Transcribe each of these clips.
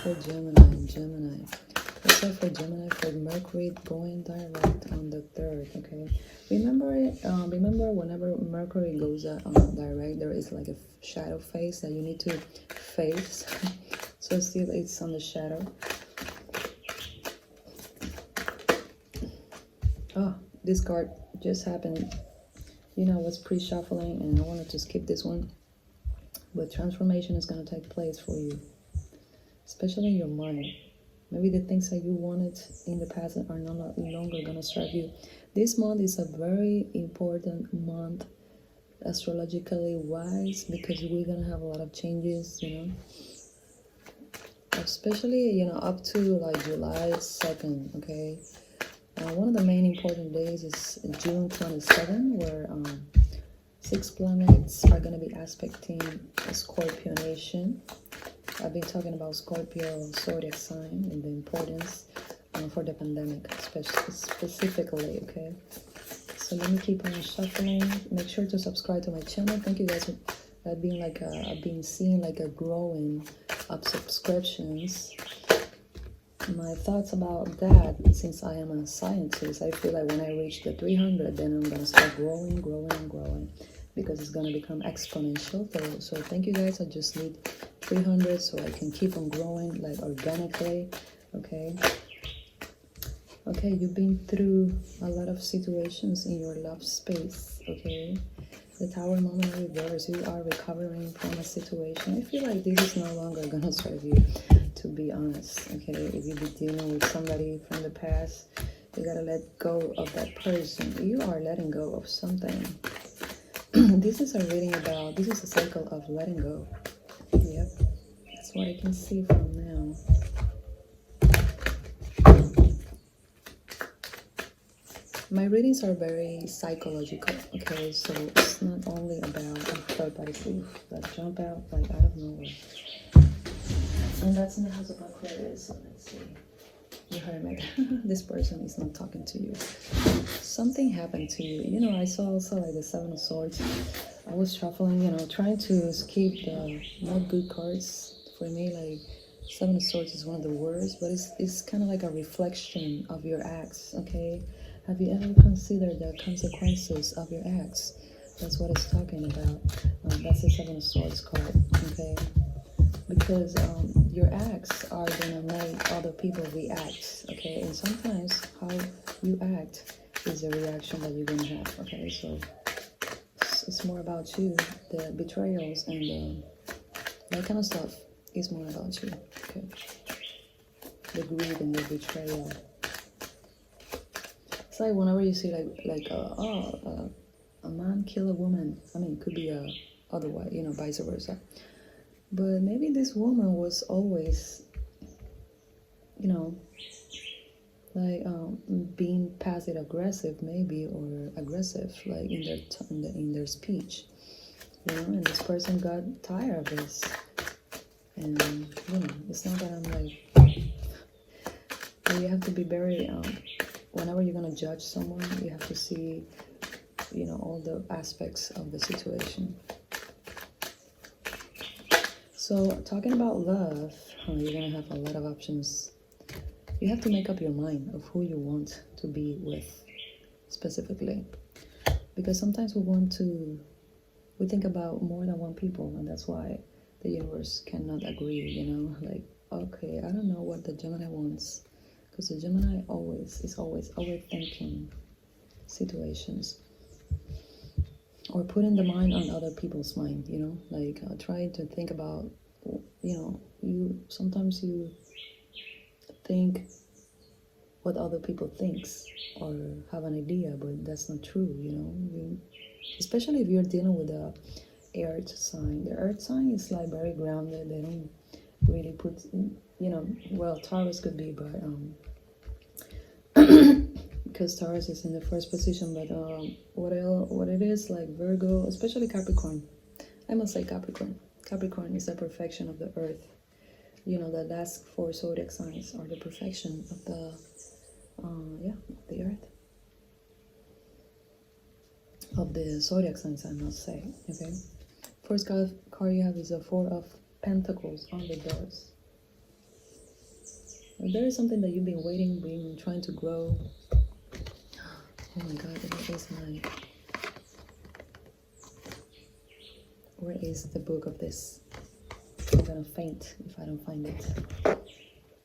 for Gemini. Let's go for Gemini for Mercury going direct on the 3rd, okay? Remember whenever Mercury goes direct, there is like a shadow phase that you need to face. So still it's on the shadow. Oh, this card just happened. You know, I was pre-shuffling and I wanted to skip this one. But transformation is going to take place for you, especially in your mind. Maybe the things that you wanted in the past are no longer going to serve you. This month is a very important month astrologically wise, because we're going to have a lot of changes, you know. Especially, you know, up to like July 2nd, okay? One of the main important days is June 27, where 6 planets are going to be aspecting a Scorpio nation. I've been talking about Scorpio zodiac sign and the importance for the pandemic, specifically, okay? So let me keep on shuffling. Make sure to subscribe to my channel. Thank you guys. I've been seeing like a growing of subscriptions. My thoughts about that, since I am a scientist, I feel like when I reach the 300, then I'm gonna start growing, because it's gonna become exponential. So thank you guys. I just need 300 so I can keep on growing like organically. Okay, you've been through a lot of situations in your love space. Okay, the Tower moment reverse. You are recovering from a situation. I feel like this is no longer gonna serve you, to be honest. Okay, if you've been dealing with somebody from the past, you gotta let go of that person. You are letting go of something. This is a cycle of letting go. Yep, that's what I can see from now. My readings are very psychological, okay? So it's not only about third party proof that jump out like out of nowhere. And that's in the House of Aquarius. So let's see. You heard me. This person is not talking to you. Something happened to you. You know, I saw also like the 7 of Swords. I was shuffling, you know, trying to skip the not good cards. For me, like 7 of Swords is one of the worst, but it's kind of like a reflection of your acts, okay? Have you ever considered the consequences of your acts? That's what it's talking about. That's the 7 of Swords card, okay? Because your acts are gonna make other people react, okay? And sometimes how you act is the reaction that you're gonna have, okay? So it's more about you. The betrayals and that kind of stuff is more about you, okay? The greed and the betrayal. It's like whenever you see a man kill a woman. I mean, it could be otherwise, you know, vice versa. But maybe this woman was always, you know, like being passive aggressive, maybe, or aggressive, like in their speech, you know. And this person got tired of this, and you know, it's not that I'm like. You have to be very. Whenever you're gonna judge someone, you have to see, you know, all the aspects of the situation. So talking about love, you're gonna have a lot of options. You have to make up your mind of who you want to be with specifically, because sometimes we think about more than one people, and that's why the universe cannot agree, you know. Like, okay, I don't know what the Gemini wants, because the Gemini is always overthinking situations, or putting the mind on other people's mind, you know, like trying to think about, you know, sometimes you think what other people thinks or have an idea, but that's not true, you know. Especially if you're dealing with a earth sign. The earth sign is like very grounded. They don't really put, you know, well, Taurus could be, but because Taurus is in the first position. But what it is, like Virgo, especially Capricorn. I must say Capricorn. Capricorn is the perfection of the earth. You know, the last 4 zodiac signs are the perfection of the the earth, of the zodiac signs, I must say. Okay, first card you have is a 4 of Pentacles on the doors. If there is something that you've been waiting, been trying to grow. Oh my God, where is the book of this? I'm gonna faint if I don't find it.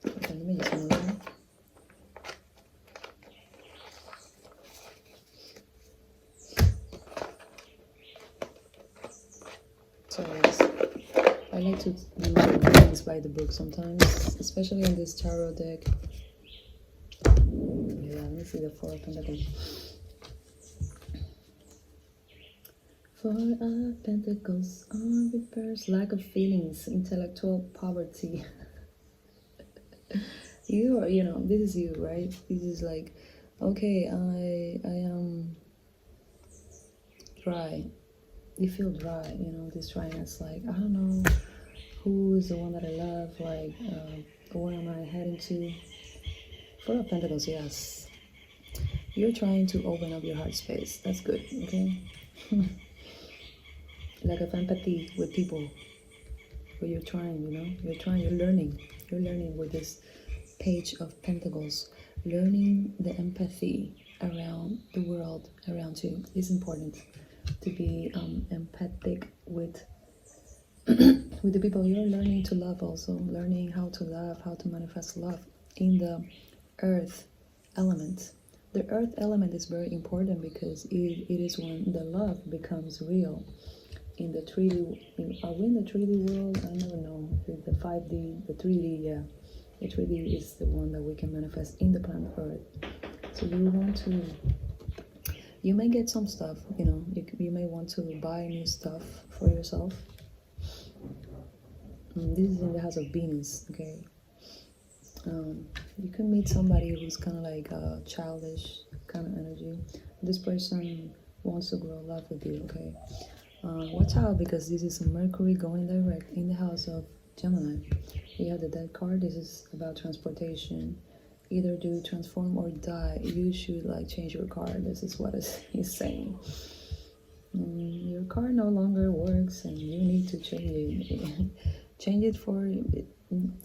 Okay, let me use another one. So yes, I like to do things by the book sometimes, especially on this tarot deck. Yeah, let me see the Four of Pentacles. Four of Pentacles on reverse, lack of feelings, intellectual poverty. You are, this is you, right? This is like, okay, I am dry. You feel dry, this dryness, like, I don't know who is the one that I love, like, where am I heading to? Four of Pentacles, yes. You're trying to open up your heart space. That's good, okay? Like of empathy with people. But you're trying, you're learning. You're learning with this Page of Pentacles. Learning the empathy around the world around you is important. To be empathic with with the people you're learning to love, also learning how to love, how to manifest love in the earth element. The earth element is very important because it is when the love becomes real. In the 3D, are we in the 3D world? I never know. The 5D, the 3D, yeah. The 3D is the one that we can manifest in the planet Earth. So you may get some stuff, you may want to buy new stuff for yourself. This is in the house of Venus, okay? You can meet somebody who's kind of like a childish kind of energy. This person wants to grow love with you, okay? Watch out, because this is Mercury going direct in the house of Gemini. You have the Death card. This is about transportation. Either do transform or die. You should like change your car. This is what he's saying. Your car no longer works and you need to change it. Change it for it.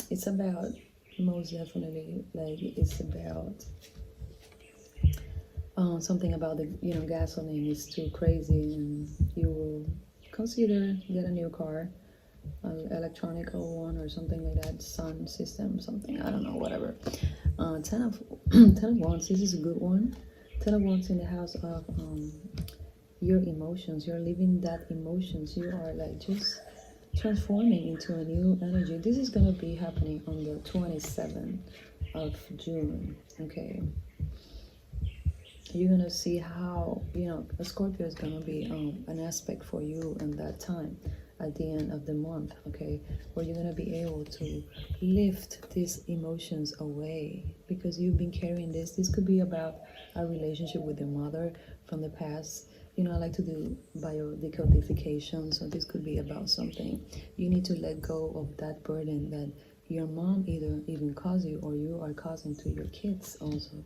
It's about, most definitely, like, it's about something about the gasoline is too crazy, and you will consider get a new car, an electronic one or something like that, sun system, something, I don't know, whatever. 10 of 10 of Wands. This is a good one. 10 of Wands in the house of your emotions. You're living that emotions. You are like just transforming into a new energy. This is gonna be happening on the 27th of June. Okay. You're gonna see how a Scorpio is gonna be an aspect for you in that time at the end of the month, okay, where you're gonna be able to lift these emotions away, because you've been carrying this could be about a relationship with your mother from the past. I like to do biodecodification, so this could be about something you need to let go of, that burden that your mom either even caused you or you are causing to your kids also.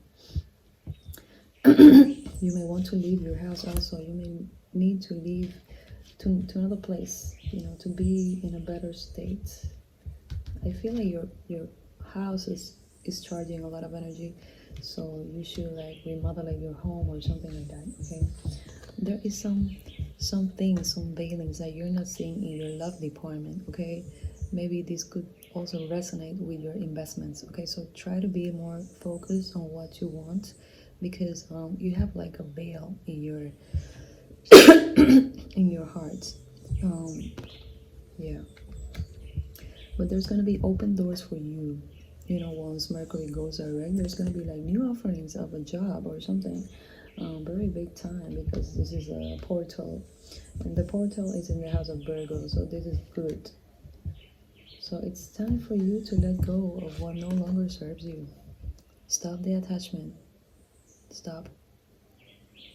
You may want to leave your house also. You may need to leave to another place, to be in a better state. I feel like your house is charging a lot of energy, so you should like remodeling your home or something like that, okay? There is some things, some veilings that you're not seeing in your love department, okay? Maybe this could also resonate with your investments, okay? So try to be more focused on what you want, because you have like a veil in your in your heart. Yeah, but there's gonna be open doors for you. Once Mercury goes direct, there's gonna be like new offerings of a job or something. Very big time, because this is a portal, and the portal is in the house of Virgo, so this is good. So it's time for you to let go of what no longer serves you. Stop the attachment. Stop.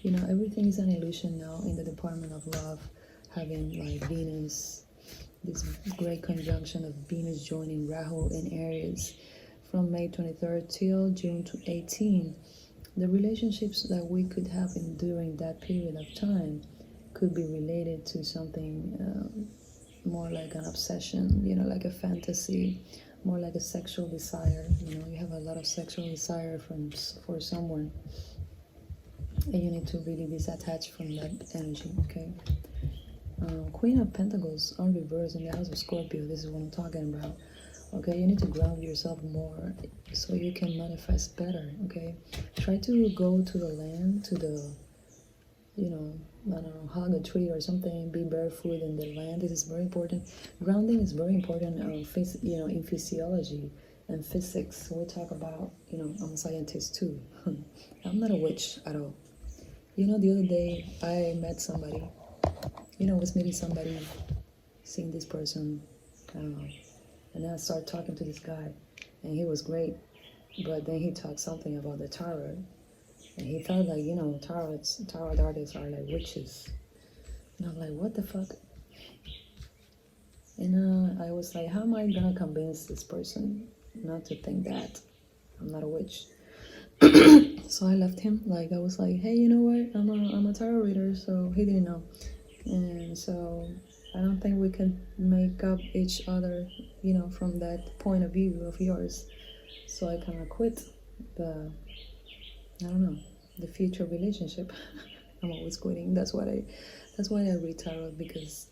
Everything is an illusion now in the department of love, having like Venus, this great conjunction of Venus joining Rahu in Aries from May 23rd till June 18. The relationships that we could have during that period of time could be related to something more like an obsession, like a fantasy, more like a sexual desire. You know, you have a lot of sexual desire for someone, and you need to really disattach from that energy. Okay. Queen of Pentacles on reverse in the house of Scorpio. This is what I'm talking about. Okay, you need to ground yourself more so you can manifest better. Okay, try to go to the land, to the, you know, I don't know, hug a tree or something, be barefoot in the land. This is very important. Grounding is very important, you know, in physiology and physics. We talk about, you know, I'm a scientist too. I'm not a witch at all. You know, the other day I met somebody, you know, I was meeting somebody, seeing this person, I don't know, and then I started talking to this guy, and he was great, but then he talked something about the tarot, and he thought like, you know, tarot artists are like witches, and I'm like, what the fuck? And I was like, how am I gonna convince this person not to think that I'm not a witch? So I left him. Like, I was like, hey, you know what? I'm a tarot reader, so he didn't know, and so I don't think we can make up each other, you know, from that point of view of yours. So I kind of quit the, I don't know, the future relationship. I'm always quitting. That's why I read tarot, because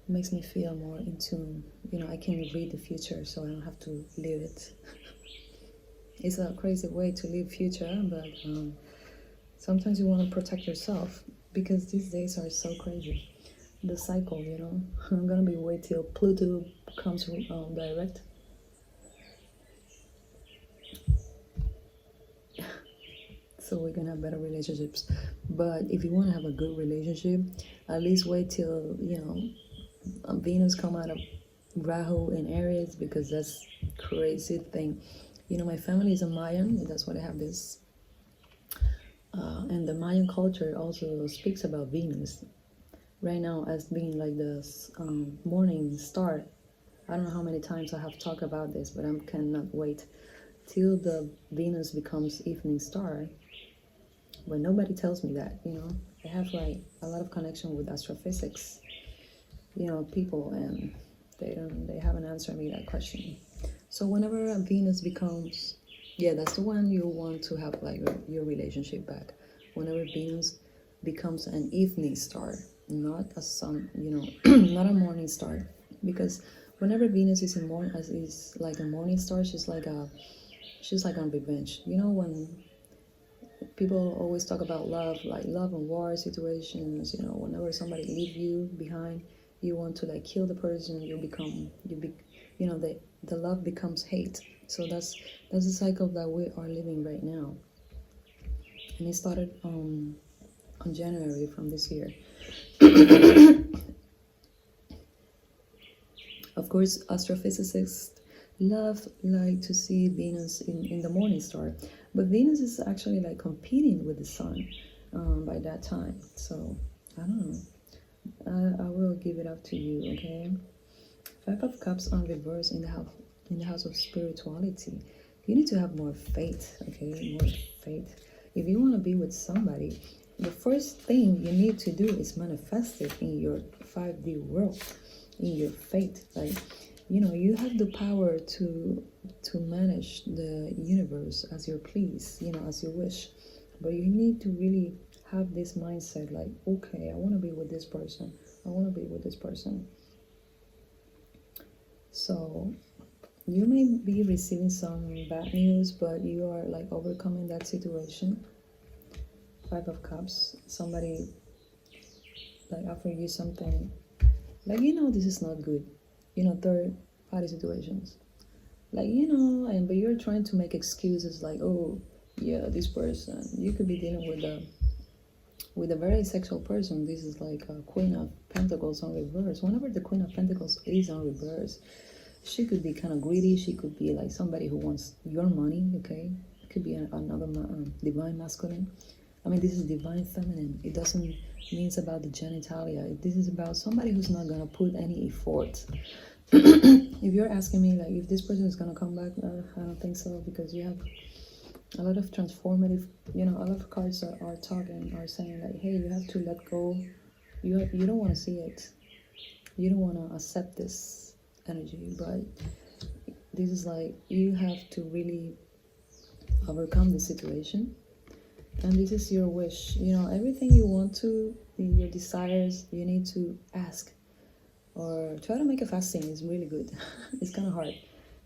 it makes me feel more in tune. You know, I can read the future, so I don't have to live it. It's a crazy way to live future, but sometimes you want to protect yourself, because these days are so crazy. The cycle, you know. I'm gonna be wait till Pluto comes direct. So we can have better relationships. But if you want to have a good relationship, at least wait till, you know, Venus come out of Rahu in Aries, because that's crazy thing. You know, my family is a Mayan, and that's why I have this. And the Mayan culture also speaks about Venus right now as being like the morning star. I don't know how many times I have talked about this, but I cannot wait till the Venus becomes evening star. But nobody tells me that, you know. I have like a lot of connection with astrophysics, you know, people, and they haven't answered me that question. So whenever Venus becomes, yeah, that's the one you want to have like your relationship back. Whenever Venus becomes an evening star, not a sun, you know, not a morning star, because whenever Venus is is like a morning star, she's like on revenge. You know, when people always talk about love, like love and war situations, you know, whenever somebody leave you behind, you want to like kill the person, you know, the love becomes hate. So that's the cycle that we are living right now, and it started on January from this year. Of course, astrophysicists love like to see Venus in the morning star, but Venus is actually like competing with the sun by that time. So I don't know. I will give it up to you. Okay. 5 of Cups on reverse in the house of spirituality. You need to have more faith. Okay, more faith. If you want to be with somebody, the first thing you need to do is manifest it in your 5D world, in your faith. Like, you know, you have the power to manage the universe as you please, you know, as you wish. But you need to really have this mindset, like, okay, I want to be with this person. I want to be with this person. So you may be receiving some bad news, but you are like overcoming that situation. 5 of Cups. Somebody like offer you something, like, you know, this is not good. You know, third party situations. Like, you know, but you're trying to make excuses like, oh, yeah, this person. You could be dealing with a very sexual person. This is like a Queen of Pentacles on reverse. Whenever the Queen of Pentacles is on reverse, she could be kind of greedy. She could be like somebody who wants your money, okay? It could be another divine masculine. I mean, this is divine feminine. It doesn't mean it's about the genitalia. This is about somebody who's not going to put any effort. If you're asking me, like, if this person is going to come back, I don't think so, because you have a lot of transformative, you know, a lot of cards are saying like, hey, you have to let go. You don't want to see it. You don't want to accept this energy, but this is like you have to really overcome the situation, and this is your wish. Everything you want to, your desires, you need to ask, or try to make a fasting is really good. It's kind of hard.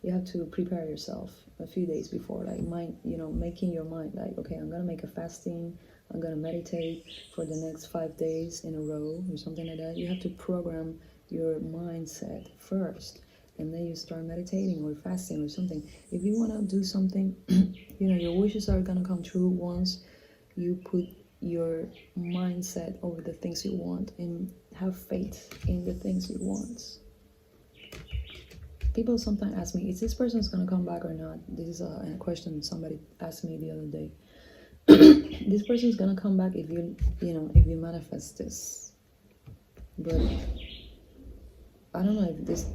You have to prepare yourself a few days before, like making your mind like, okay, I'm gonna make a fasting, I'm gonna meditate for the next 5 days in a row or something like that. You have to program your mindset first, and then you start meditating or fasting or something. If you want to do something, your wishes are gonna come true once you put your mindset over the things you want and have faith in the things you want. People sometimes ask me, is this person's gonna come back or not? This is a question somebody asked me the other day. This person's gonna come back if you manifest this. But I don't know if this,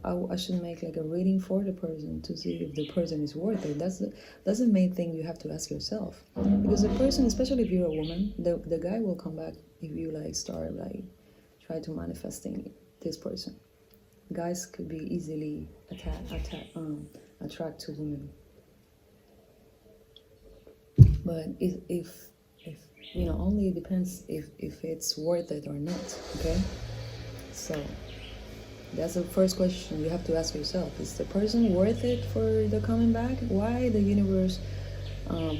I should make like a reading for the person to see if the person is worth it. That's the main thing you have to ask yourself. Because the person, especially if you're a woman, the guy will come back if you like start like try to manifesting this person. Guys could be easily attract to women. But if only depends if it's worth it or not. Okay, so that's the first question you have to ask yourself. Is the person worth it for the coming back? Why the universe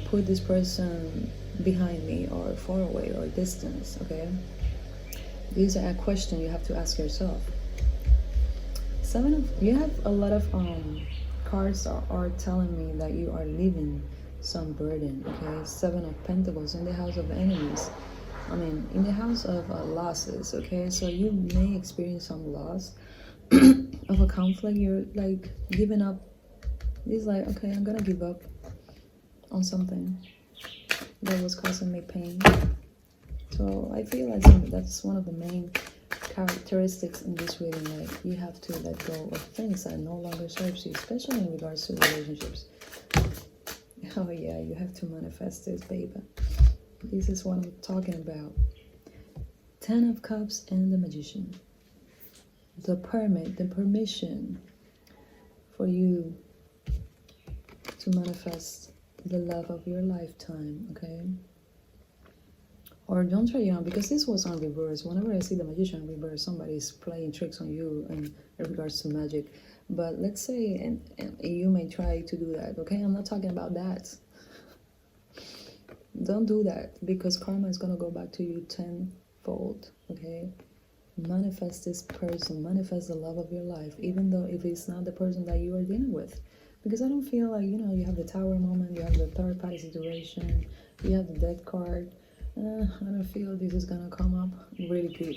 put this person behind me or far away or distance? Okay, these are a question you have to ask yourself. You have a lot of cards are telling me that you are leaving some burden. Okay, 7 of Pentacles in the house of enemies. In the house of losses. Okay, so you may experience some loss of a conflict. You're like giving up. It's like, okay, I'm gonna give up on something that was causing me pain. So I feel like that's one of the main characteristics in this reading. Like, you have to let go of things that no longer serves you, especially in regards to relationships. Oh yeah, you have to manifest this, baby. This is what I'm talking about. 10 of Cups and the Magician. The permission for you to manifest the love of your lifetime, okay? Or don't try on, because this was on reverse. Whenever I see the Magician reverse, somebody's playing tricks on you in regards to magic. But let's say, and you may try to do that, okay? I'm not talking about that. Don't do that, because karma is going to go back to you tenfold, okay? Manifest this person, manifest the love of your life, even though if it's not the person that you are dealing with. Because I don't feel like, you have the Tower moment, you have the third party situation, you have the Death card. I don't feel this is gonna come up really good.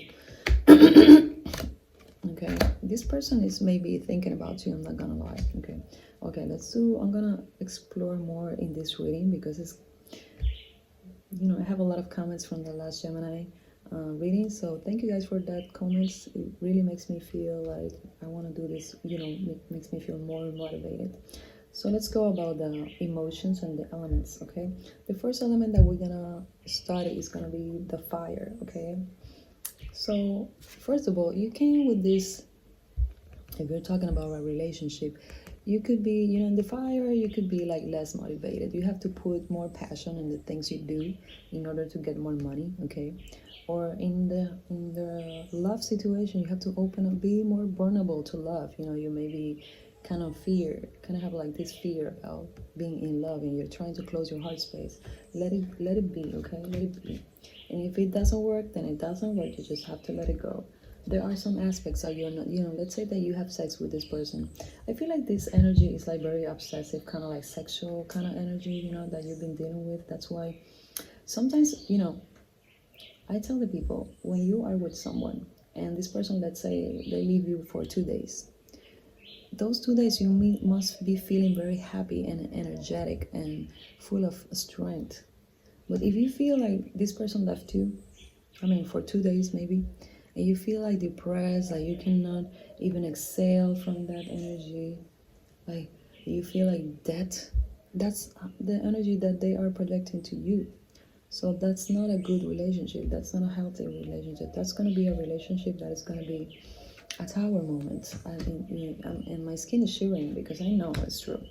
Okay, this person is maybe thinking about you, I'm not gonna lie. Okay, I'm gonna explore more in this reading, because it's, I have a lot of comments from the last Gemini reading, so thank you guys for that comments. It really makes me feel like I want to do this, makes me feel more motivated. So let's go about the emotions and the elements. Okay, the first element that we're gonna study is gonna be the fire. Okay, so first of all, you came with this. If you're talking about a relationship, you could be, in the fire, you could be like less motivated. You have to put more passion in the things you do in order to get more money. Okay, or in the love situation, you have to open up, be more vulnerable to love. You may be kind of have like this fear about being in love, and you're trying to close your heart space. Let it be. Okay, let it be. And if it doesn't work, then it doesn't work. You just have to let it go. There are some aspects that you're not, let's say that you have sex with this person. I feel like this energy is like very obsessive, kind of like sexual kind of energy, that you've been dealing with. That's why sometimes, I tell the people, when you are with someone and this person, let's say they leave you for 2 days, those 2 days you must be feeling very happy and energetic and full of strength. But if you feel like this person left you, for 2 days maybe, and you feel like depressed, like you cannot even exhale from that energy, like you feel like that's the energy that they are projecting to you. So that's not a good relationship. That's not a healthy relationship. That's going to be a relationship that is going to be a tower moment. And my skin is shivering because I know it's true.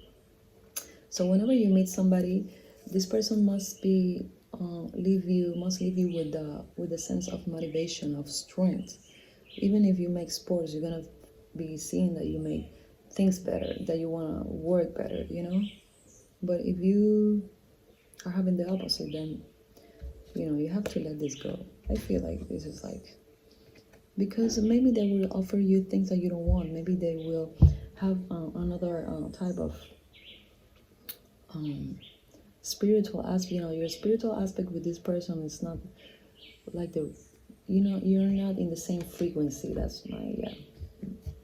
So whenever you meet somebody, this person must be must leave you with a sense of motivation, of strength. Even if you make sports, you're gonna be seeing that you make things better, that you wanna work better, you know. But if you are having the opposite, then you have to let this go. I feel like this is like, because maybe they will offer you things that you don't want. Maybe they will have another type of spiritual aspect. Your spiritual aspect with this person is not like you're not in the same frequency. That's my, yeah,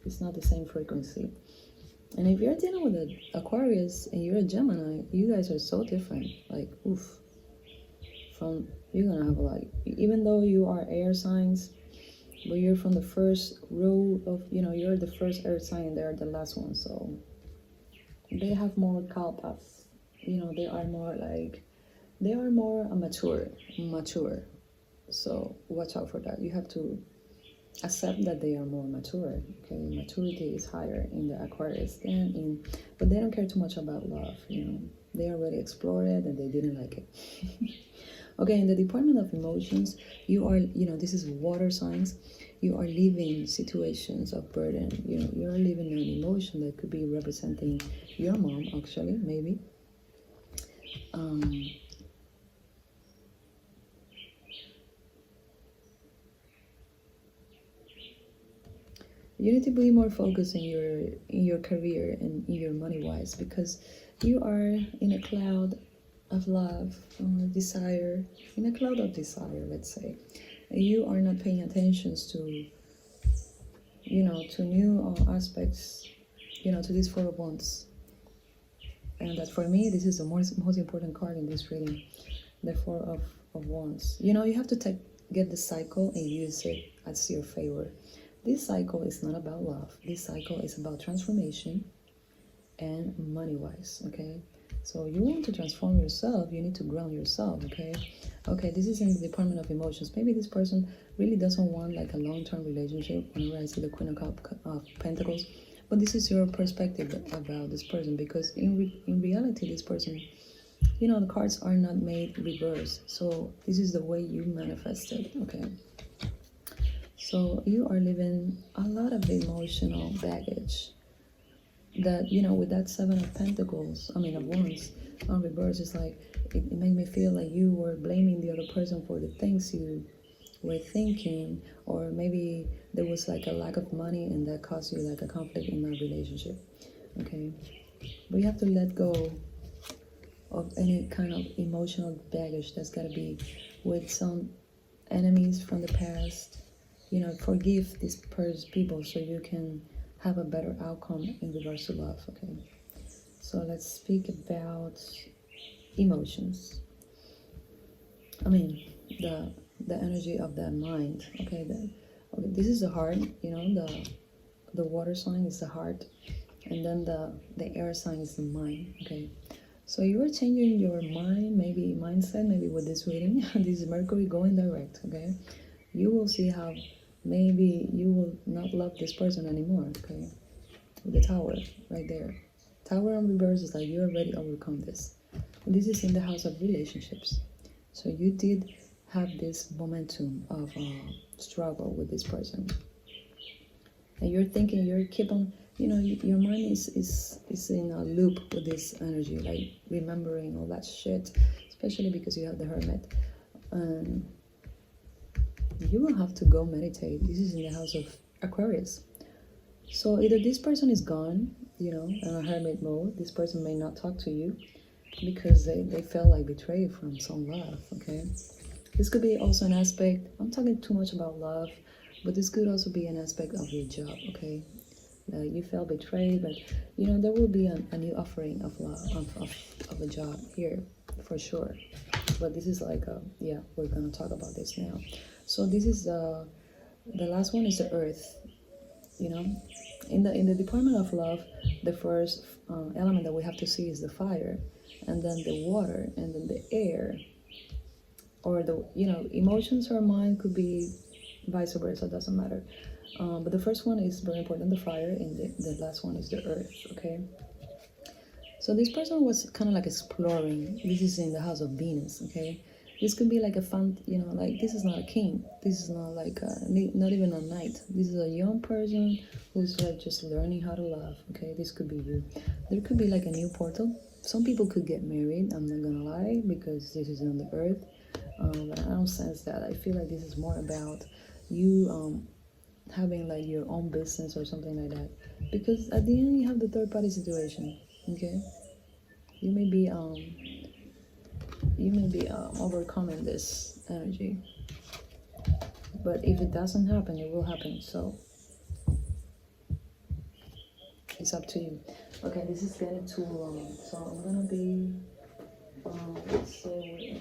it's not the same frequency. And if you're dealing with an Aquarius and you're a Gemini, you guys are so different. Like, oof. You're gonna have even though you are air signs, but you're from the first row of, you're the first earth sign and they're the last one. So they have more kalpas. They are more mature. So watch out for that. You have to accept that they are more mature. Okay, maturity is higher in the Aquarius but they don't care too much about love. They already explored it and they didn't like it. Okay, in the department of emotions, you are, this is water signs. You are leaving situations of burden. You're leaving an emotion that could be representing your mom, actually, maybe. You need to be more focused in your career and in your money wise, because you are in a cloud of love, desire, in a cloud of desire, let's say. You are not paying attention to new aspects, to these Four of Wands. And that, for me, this is the most important card in this reading, the Four of Wands. You have to get the cycle and use it as your favor. This cycle is not about love. This cycle is about transformation and money-wise, okay? So you want to transform yourself, you need to ground yourself, okay? Okay, this is in the department of emotions. Maybe this person really doesn't want like a long-term relationship. Whenever I see the Queen of Pentacles, but this is your perspective about this person, because in reality, this person, the cards are not made reverse. So this is the way you manifest it, okay? So you are living a lot of emotional baggage that, with that Seven of Pentacles, of Wands on reverse, it's like, it made me feel like you were blaming the other person for the things you were thinking, or maybe there was like a lack of money and that caused you like a conflict in that relationship, okay? But you have to let go of any kind of emotional baggage that's got to be with some enemies from the past. Forgive these people so you can have a better outcome in regards to love, okay? So let's speak about emotions. The energy of that mind, okay? This is the heart, the water sign is the heart, and then the air sign is the mind, okay? So you are changing your mindset, maybe with this reading. This is Mercury going direct, okay? You will see how maybe you will not love this person anymore, okay? The Tower right there. Tower on reverse is like you already overcome this. And this is in the house of relationships. So you did have this momentum of struggle with this person. And you're thinking, your mind is in a loop with this energy, like remembering all that shit, especially because you have the Hermit. You will have to go meditate. This is in the house of Aquarius. So either this person is gone, in a hermit mode. This person may not talk to you because they felt like betrayed from some love, okay? This could be also an aspect, I'm talking too much about love, but this could also be an aspect of your job, okay? You felt betrayed, but there will be a new offering of love, of a job here for sure. But this is like we're gonna talk about this now. So this is the last one is the earth. In the department of love, the first element that we have to see is the fire, and then the water, and then the air, or the emotions or mind could be vice versa, doesn't matter. But the first one is very important, the fire, and the last one is the earth, okay? So this person was kind of like exploring. This is in the house of Venus, okay? This could be like a fun, like this is not a king. This is not like not even a knight. This is a young person who's like just learning how to love, okay? This could be you. There could be like a new portal. Some people could get married, I'm not gonna lie, because this is on the earth. But I don't sense that. I feel like this is more about you having like your own business or something like that. Because at the end you have the third party situation, okay? You may be overcoming this energy, but if it doesn't happen, it will happen. So it's up to you. Okay, this is getting too long, so I'm gonna be let's see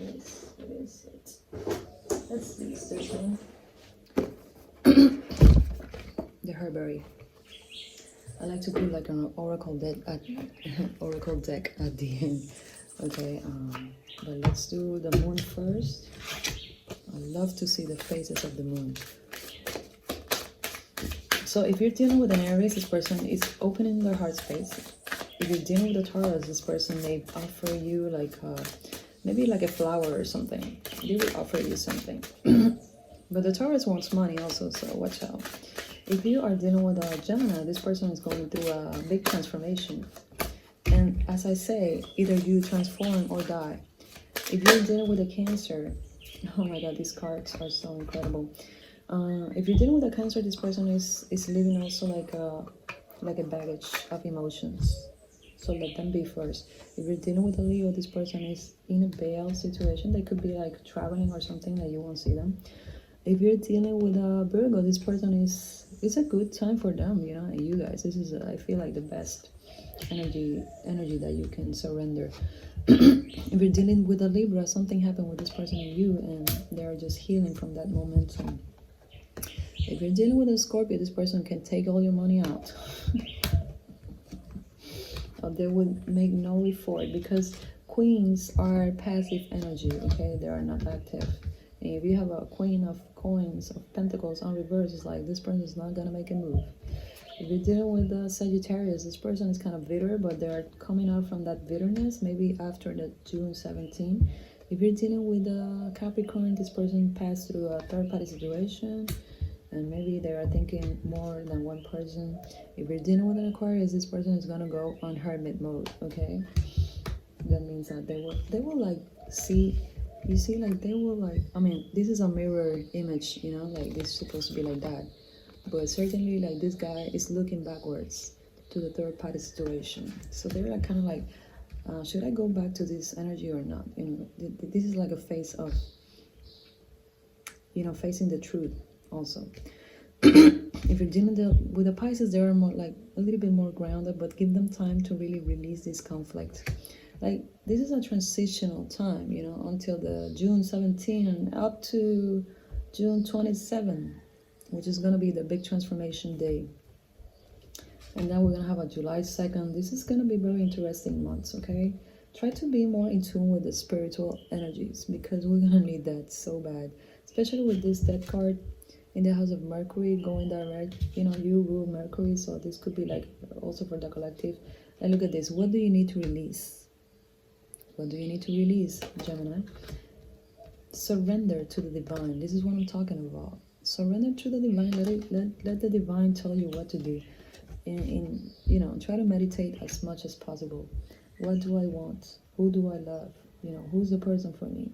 what is it. Let's see, searching the herbaria. I like to put like an oracle deck at the end. Okay, but let's do the moon first. I love to see the phases of the moon. So if you're dealing with an Aries, this person is opening their heart space. If you're dealing with a Taurus, this person may offer you like maybe like a flower or something. They will offer you something. But the Taurus wants money also, so watch out. If you are dealing with a Gemini, this person is going through a big transformation. And as I say, either you transform or die. If you're dealing with a Cancer, oh my god, these cards are so incredible. If you're dealing with a Cancer, this person is living also like a baggage of emotions. So let them be first. If you're dealing with a Leo, this person is in a bail situation. They could be like traveling or something that you won't see them. If you're dealing with a Virgo, this person it's a good time for them, you guys. This is I feel like the best energy that you can surrender. If you're dealing with a Libra, something happened with this person and you, and they're just healing from that momentum. If you're dealing with a Scorpio, this person can take all your money out. Or they would make no effort, because queens are passive energy, okay? They are not active. And if you have a Queen of Coins, of Pentacles on reverse, it's like this person is not gonna make a move. If you're dealing with a Sagittarius, this person is kind of bitter, but they're coming out from that bitterness maybe after the June 17. If you're dealing with a Capricorn, this person passed through a third-party situation, and maybe they are thinking more than one person. If you're dealing with an Aquarius, this person is gonna go on hermit mode, okay? That means that they will like see, you see, like they will like, I mean, this is a mirror image, like this is supposed to be like that. But certainly like this guy is looking backwards to the third party situation. So they're like kind of like, should I go back to this energy or not? This is like a phase of, facing the truth also. If you're dealing with the Pisces, they are more like a little bit more grounded, but give them time to really release this conflict. Like this is a transitional time, until the June 17 and up to June 27, which is going to be the big transformation day. And then we're going to have a July 2nd. This is going to be very interesting months, okay? Try to be more in tune with the spiritual energies, because we're going to need that so bad, especially with this death card in the house of Mercury going direct. You rule Mercury, so this could be like also for the collective. And look at this. What do you need to release? What do you need to release, Gemini? Surrender to the divine. This is what I'm talking about. Surrender to the divine. Let the divine tell you what to do. And try to meditate as much as possible. What do I want? Who do I love? Who's the person for me?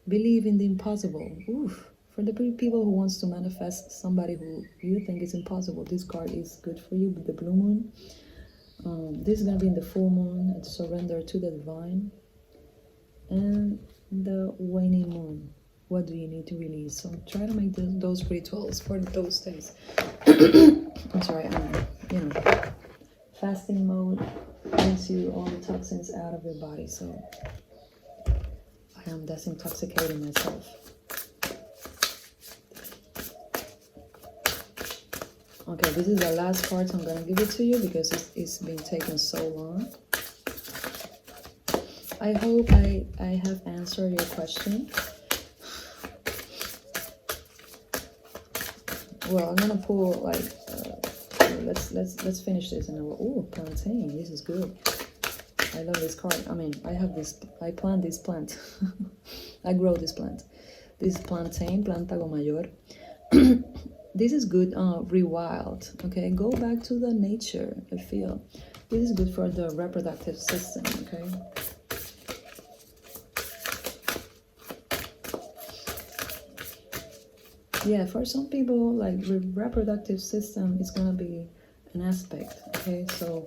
Believe in the impossible. Oof. For the people who wants to manifest somebody who you think is impossible, this card is good for you with the blue moon. This is going to be in the full moon. It's surrender to the divine. And the waning moon. What do you need to release? So try to make those rituals for those days. I'm sorry, fasting mode brings you all the toxins out of your body. So I am desintoxicating myself. Okay, this is the last card, so I'm going to give it to you because it's been taking so long. I hope I have answered your question. Well, I'm gonna pull like let's finish this and oh, plantain, this is good. I love this card. I mean, I plant this plant. I grow this plant. This is plantain, Plantago mayor. This is good, rewild, okay? Go back to the nature, I feel. This is good for the reproductive system, okay? Yeah, for some people, like reproductive system is gonna be an aspect, okay? So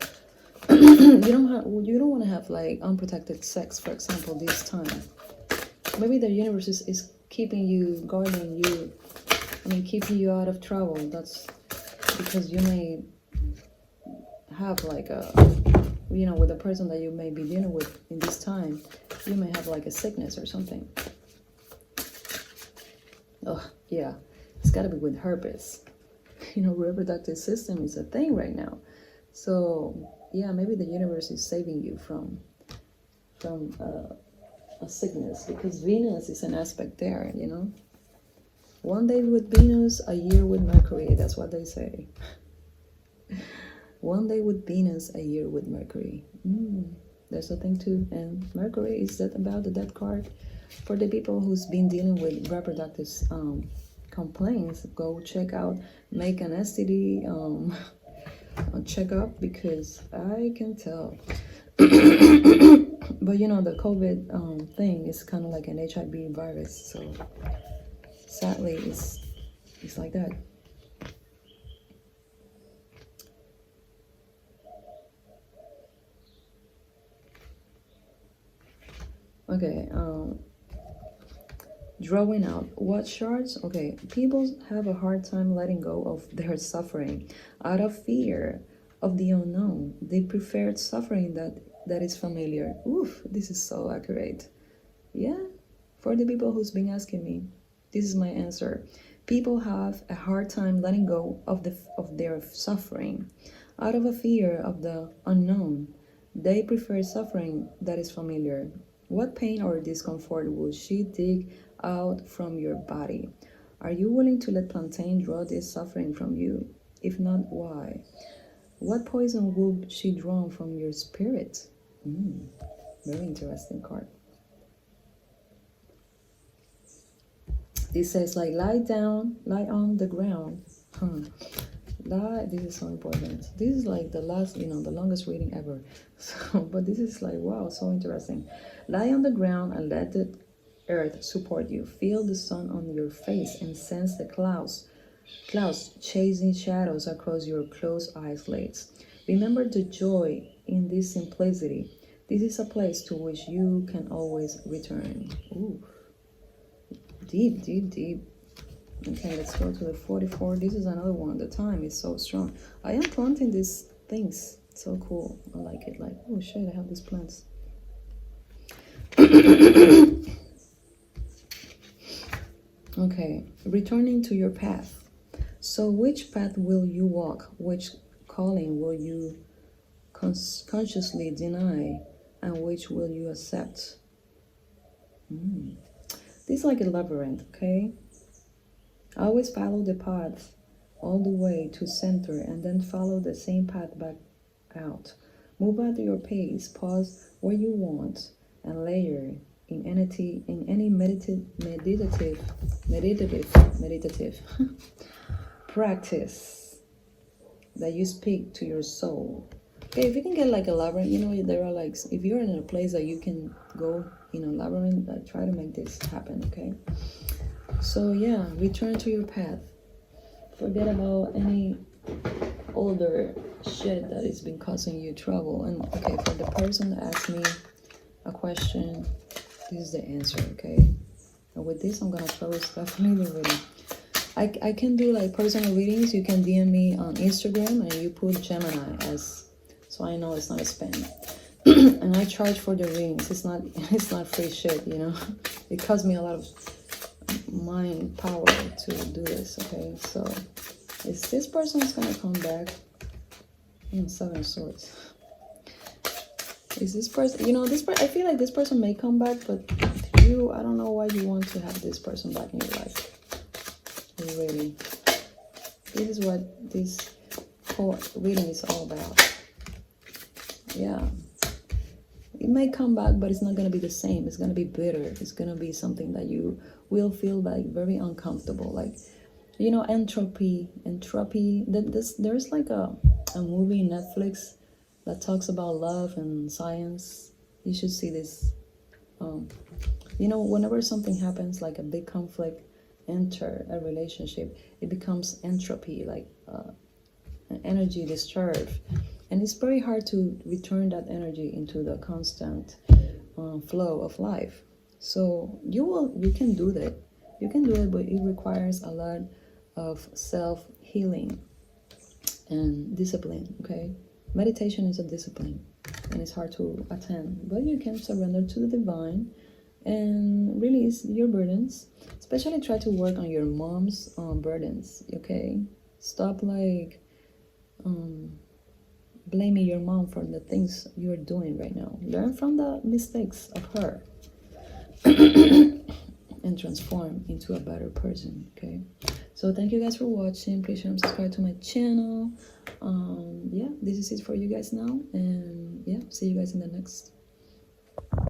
you don't want to have like unprotected sex, for example, this time. Maybe the universe is keeping you, guarding you, I mean, keeping you out of trouble. That's because you may have like a, you know, with the person that you may be dealing with in this time, you may have like a sickness or something. Oh, yeah, it's got to be with herpes. You know, reproductive system is a thing right now. So, yeah, maybe the universe is saving you from a sickness, because Venus is an aspect there, you know. One day with Venus, a year with Mercury. That's what they say. One day with Venus, a year with Mercury. There's a thing too. And Mercury is that about the death card. For the people who's been dealing with reproductive complaints, go check out, make an STD checkup, because I can tell. But you know, the COVID thing is kind of like an HIV virus, so sadly it's like that. Okay, drawing out what shards. Okay, people have a hard time letting go of their suffering out of fear of the unknown. They prefer suffering that is familiar. Oof, this is so accurate. Yeah, for the people who's been asking me, this is my answer. People have a hard time letting go of their suffering out of a fear of the unknown. They prefer suffering that is familiar. What pain or discomfort will she dig out from your body? Are you willing to let plantain draw this suffering from you? If not, why? What poison will she draw from your spirit? Very interesting card. This says like lie on the ground. This is so important. This is like the last, you know, the longest reading ever. So, but this is like, wow, so interesting. Lie on the ground and let the earth support you. Feel the sun on your face and sense the clouds chasing shadows across your closed eyelids. Remember the joy in this simplicity. This is a place to which you can always return. Ooh. Deep, deep, deep. Okay, let's go to the 44. This is another one. The time is so strong. I am planting these things. So cool. I like it. Like, oh shit, I have these plants. Okay, returning to your path. So which path will you walk? Which calling will you consciously deny? And which will you accept? This is like a labyrinth, okay? Always follow the path all the way to center and then follow the same path back out. Move at your pace, pause where you want, and layer in any meditative practice that you speak to your soul. Okay, if you can get like a labyrinth, you know, there are like, if you're in a place that you can go, you know, labyrinth, try to make this happen, okay? So yeah, return to your path. Forget about any older shit that has been causing you trouble. And okay, for the person that asked me a question, this is the answer, okay? And with this, I'm gonna close definitely the reading. I can do like personal readings. You can DM me on Instagram and you put Gemini as, so I know it's not a spam. And I charge for the readings. It's not free shit, you know. It costs me a lot of mind power to do this, okay? So is this person is gonna come back? Seven of Swords. Is this person, you know, this person, I feel like this person may come back, but you, I don't know why you want to have this person back in your life. Really. This is what this whole reading is all about. Yeah. It may come back, but it's not going to be the same. It's going to be bitter. It's going to be something that you will feel like very uncomfortable. Like, you know, entropy. There's like a movie Netflix that talks about love and science. You should see this. You know, whenever something happens, like a big conflict enter a relationship, it becomes entropy, like an energy discharge, and it's very hard to return that energy into the constant flow of life. So you can do that. You can do it, but it requires a lot of self-healing and discipline. Okay, meditation is a discipline, and it's hard to attend, but you can surrender to the divine and release your burdens. Especially try to work on your mom's burdens. Okay, stop like blaming your mom for the things you're doing right now. Learn from the mistakes of her and transform into a better person. Okay, so thank you guys for watching. Please share and subscribe to my channel. Yeah, this is it for you guys now, and yeah, see you guys in the next